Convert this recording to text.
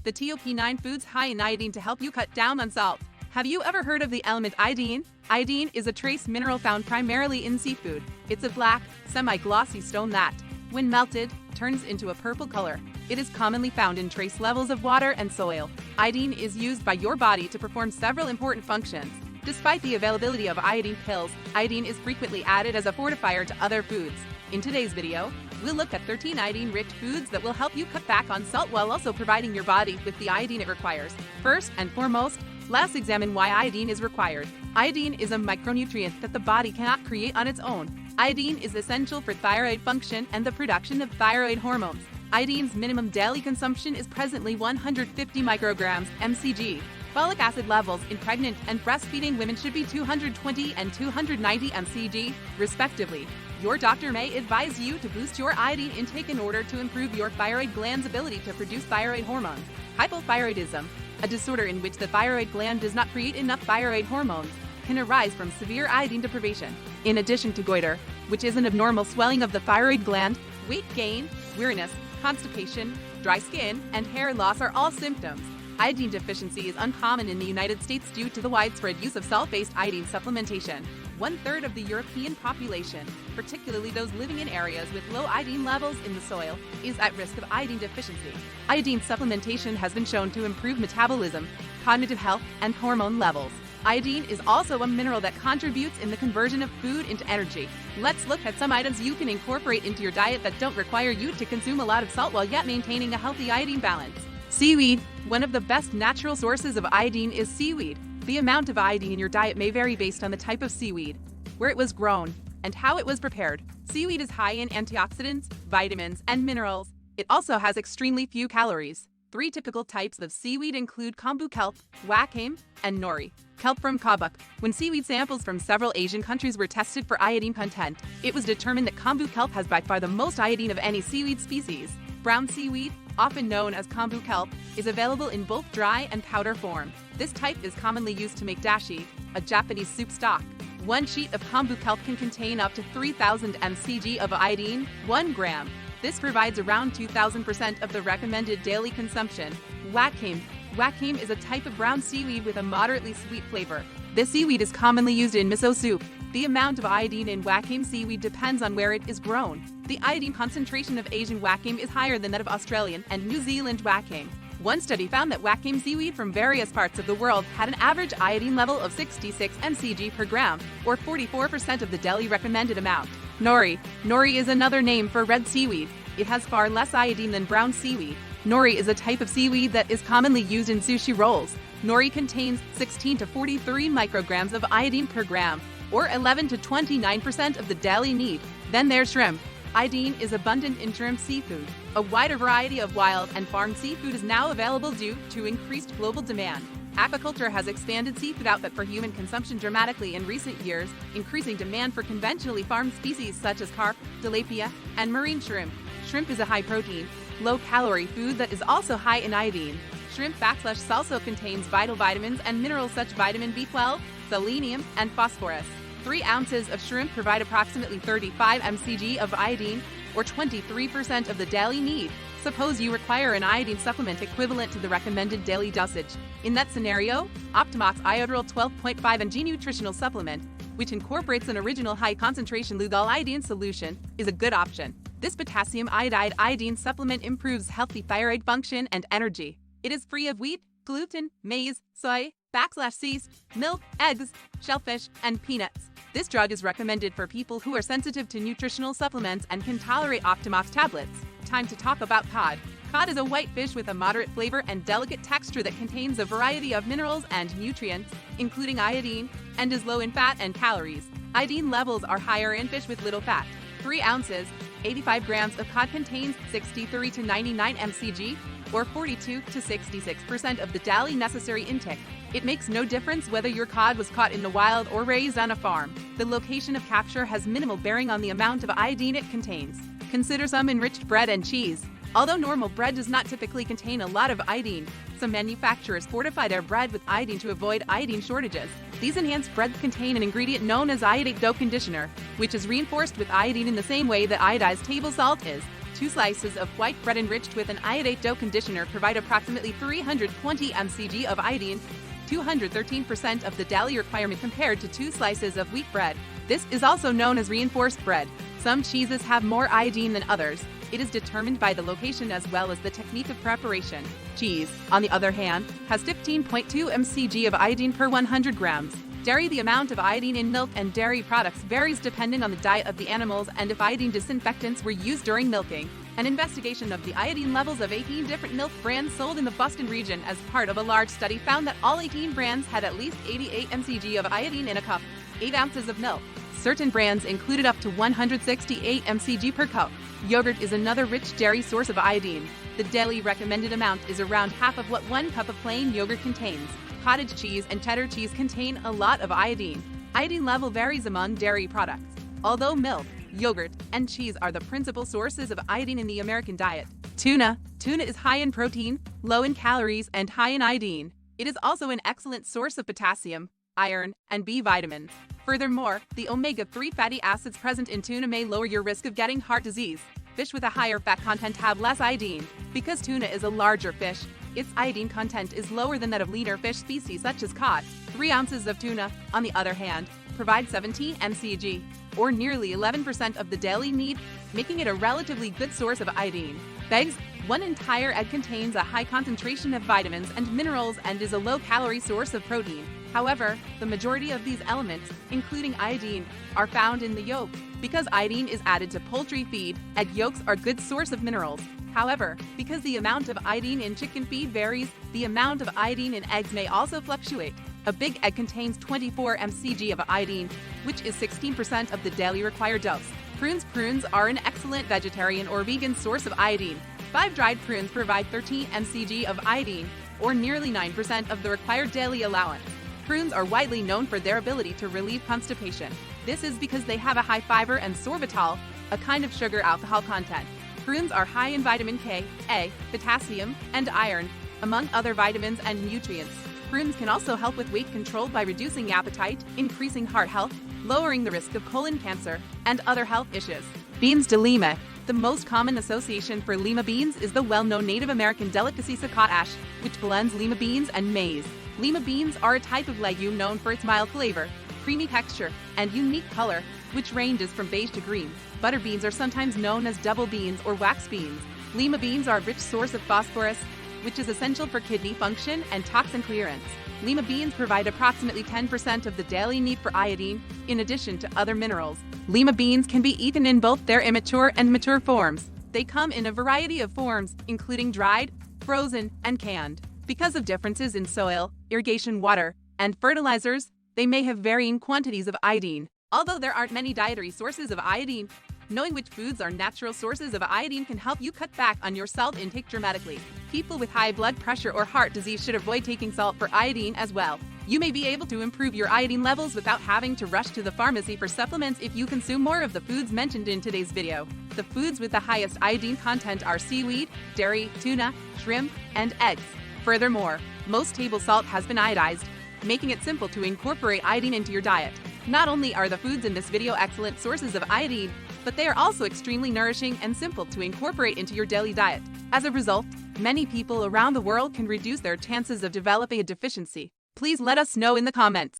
the top 9 foods high in iodine to help you cut down on salt. Have you ever heard of the element iodine? Iodine is a trace mineral found primarily in seafood. It's a black, semi-glossy stone that, when melted, turns into a purple color. It is commonly found in trace levels of water and soil. Iodine is used by your body to perform several important functions. Despite the availability of iodine pills, iodine is frequently added as a fortifier to other foods. In today's video, we'll look at 13 iodine-rich foods that will help you cut back on salt while also providing your body with the iodine it requires. First and foremost, let's examine why iodine is required. Iodine is a micronutrient that the body cannot create on its own. Iodine is essential for thyroid function and the production of thyroid hormones. Iodine's minimum daily consumption is presently 150 micrograms mcg. Folic acid levels in pregnant and breastfeeding women should be 220 and 290 mcg, respectively. Your doctor may advise you to boost your iodine intake in order to improve your thyroid gland's ability to produce thyroid hormones. Hypothyroidism, a disorder in which the thyroid gland does not create enough thyroid hormones, can arise from severe iodine deprivation. In addition to goiter, which is an abnormal swelling of the thyroid gland, weight gain, weariness, constipation, dry skin, and hair loss are all symptoms. Iodine deficiency is uncommon in the United States due to the widespread use of salt-based iodine supplementation. 1/3 of the European population, particularly those living in areas with low iodine levels in the soil, is at risk of iodine deficiency. Iodine supplementation has been shown to improve metabolism, cognitive health, and hormone levels. Iodine is also a mineral that contributes in the conversion of food into energy. Let's look at some items you can incorporate into your diet that don't require you to consume a lot of salt while yet maintaining a healthy iodine balance. Seaweed. One of the best natural sources of iodine is seaweed. The amount of iodine in your diet may vary based on the type of seaweed, where it was grown, and how it was prepared. Seaweed is high in antioxidants, vitamins, and minerals. It also has extremely few calories. 3 typical types of seaweed include kombu kelp, wakame, and nori. Kelp from kabuk. When seaweed samples from several Asian countries were tested for iodine content, it was determined that kombu kelp has by far the most iodine of any seaweed species. Brown seaweed, often known as kombu kelp, is available in both dry and powder form. This type is commonly used to make dashi, a Japanese soup stock. 1 sheet of kombu kelp can contain up to 3,000 mcg of iodine, 1 gram. This provides around 2,000% of the recommended daily consumption. Wakame. Wakame is a type of brown seaweed with a moderately sweet flavor. This seaweed is commonly used in miso soup. The amount of iodine in wakame seaweed depends on where it is grown. The iodine concentration of Asian wakame is higher than that of Australian and New Zealand wakame. One study found that wakame seaweed from various parts of the world had an average iodine level of 66 mcg per gram, or 44% of the daily recommended amount. Nori. Nori is another name for red seaweed. It has far less iodine than brown seaweed. Nori is a type of seaweed that is commonly used in sushi rolls. Nori contains 16 to 43 micrograms of iodine per gram, or 11 to 29% of the daily need. Then there's shrimp. Iodine is abundant in shrimp seafood. A wider variety of wild and farmed seafood is now available due to increased global demand. Aquaculture has expanded seafood output for human consumption dramatically in recent years, increasing demand for conventionally farmed species such as carp, tilapia, and marine shrimp. Shrimp is a high-protein, low-calorie food that is also high in iodine. Shrimp/salsa also contains vital vitamins and minerals such as vitamin B12, selenium, and phosphorus. 3 ounces of shrimp provide approximately 35 mcg of iodine, or 23% of the daily need. Suppose you require an iodine supplement equivalent to the recommended daily dosage. In that scenario, Optimox Iodryl 12.5 mg nutritional supplement, which incorporates an original high-concentration lugal iodine solution, is a good option. This potassium iodide iodine supplement improves healthy thyroid function and energy. It is free of wheat, gluten, maize, soy, /yeast, milk, eggs, shellfish, and peanuts. This drug is recommended for people who are sensitive to nutritional supplements and can tolerate Optimox tablets. Time to talk about cod. Cod is a white fish with a moderate flavor and delicate texture that contains a variety of minerals and nutrients, including iodine, and is low in fat and calories. Iodine levels are higher in fish with little fat. 3 ounces, 85 grams of cod contains 63 to 99 mcg, or 42 to 66% of the daily necessary intake. It makes no difference whether your cod was caught in the wild or raised on a farm. The location of capture has minimal bearing on the amount of iodine it contains. Consider some enriched bread and cheese. Although normal bread does not typically contain a lot of iodine, some manufacturers fortify their bread with iodine to avoid iodine shortages. These enhanced breads contain an ingredient known as iodate dough conditioner, which is reinforced with iodine in the same way that iodized table salt is. 2 slices of white bread enriched with an iodate dough conditioner provide approximately 320 mcg of iodine, 213% of the daily requirement compared to 2 slices of wheat bread. This is also known as reinforced bread. Some cheeses have more iodine than others. It is determined by the location as well as the technique of preparation. Cheese, on the other hand, has 15.2 mcg of iodine per 100 grams. Dairy. The amount of iodine in milk and dairy products varies depending on the diet of the animals and if iodine disinfectants were used during milking. An investigation of the iodine levels of 18 different milk brands sold in the Boston region as part of a large study found that all 18 brands had at least 88 mcg of iodine in a cup, 8 ounces of milk. Certain brands included up to 168 mcg per cup. Yogurt is another rich dairy source of iodine. The daily recommended amount is around half of what 1 cup of plain yogurt contains. Cottage cheese and cheddar cheese contain a lot of iodine. Iodine level varies among dairy products. Although milk, yogurt, and cheese are the principal sources of iodine in the American diet. Tuna is high in protein, low in calories, and high in iodine. It is also an excellent source of potassium, iron, and B vitamins. Furthermore, the omega-3 fatty acids present in tuna may lower your risk of getting heart disease. Fish with a higher fat content have less iodine. Because tuna is a larger fish, its iodine content is lower than that of leaner fish species such as cod. 3 ounces of tuna, on the other hand, provide 17 mcg, or nearly 11% of the daily need, making it a relatively good source of iodine. Eggs. 1 entire egg contains a high concentration of vitamins and minerals and is a low-calorie source of protein. However, the majority of these elements, including iodine, are found in the yolk. Because iodine is added to poultry feed, egg yolks are a good source of minerals. However, because the amount of iodine in chicken feed varies, the amount of iodine in eggs may also fluctuate. A big egg contains 24 mcg of iodine, which is 16% of the daily required dose. Prunes are an excellent vegetarian or vegan source of iodine. 5 dried prunes provide 13 mcg of iodine, or nearly 9% of the required daily allowance. Prunes are widely known for their ability to relieve constipation. This is because they have a high fiber and sorbitol, a kind of sugar alcohol content. Prunes are high in vitamin K, A, potassium, and iron, among other vitamins and nutrients. Prunes can also help with weight control by reducing appetite, increasing heart health, lowering the risk of colon cancer, and other health issues. Beans de Lima. The most common association for lima beans is the well-known Native American delicacy succotash, which blends lima beans and maize. Lima beans are a type of legume known for its mild flavor, creamy texture, and unique color, which ranges from beige to green. Butter beans are sometimes known as double beans or wax beans. Lima beans are a rich source of phosphorus, which is essential for kidney function and toxin clearance. Lima beans provide approximately 10% of the daily need for iodine, in addition to other minerals. Lima beans can be eaten in both their immature and mature forms. They come in a variety of forms, including dried, frozen, and canned. Because of differences in soil, irrigation water, and fertilizers, they may have varying quantities of iodine. Although there aren't many dietary sources of iodine, knowing which foods are natural sources of iodine can help you cut back on your salt intake dramatically. People with high blood pressure or heart disease should avoid taking salt for iodine as well. You may be able to improve your iodine levels without having to rush to the pharmacy for supplements if you consume more of the foods mentioned in today's video. The foods with the highest iodine content are seaweed, dairy, tuna, shrimp, and eggs. Furthermore, most table salt has been iodized, making it simple to incorporate iodine into your diet. Not only are the foods in this video excellent sources of iodine, but they are also extremely nourishing and simple to incorporate into your daily diet. As a result, many people around the world can reduce their chances of developing a deficiency. Please let us know in the comments.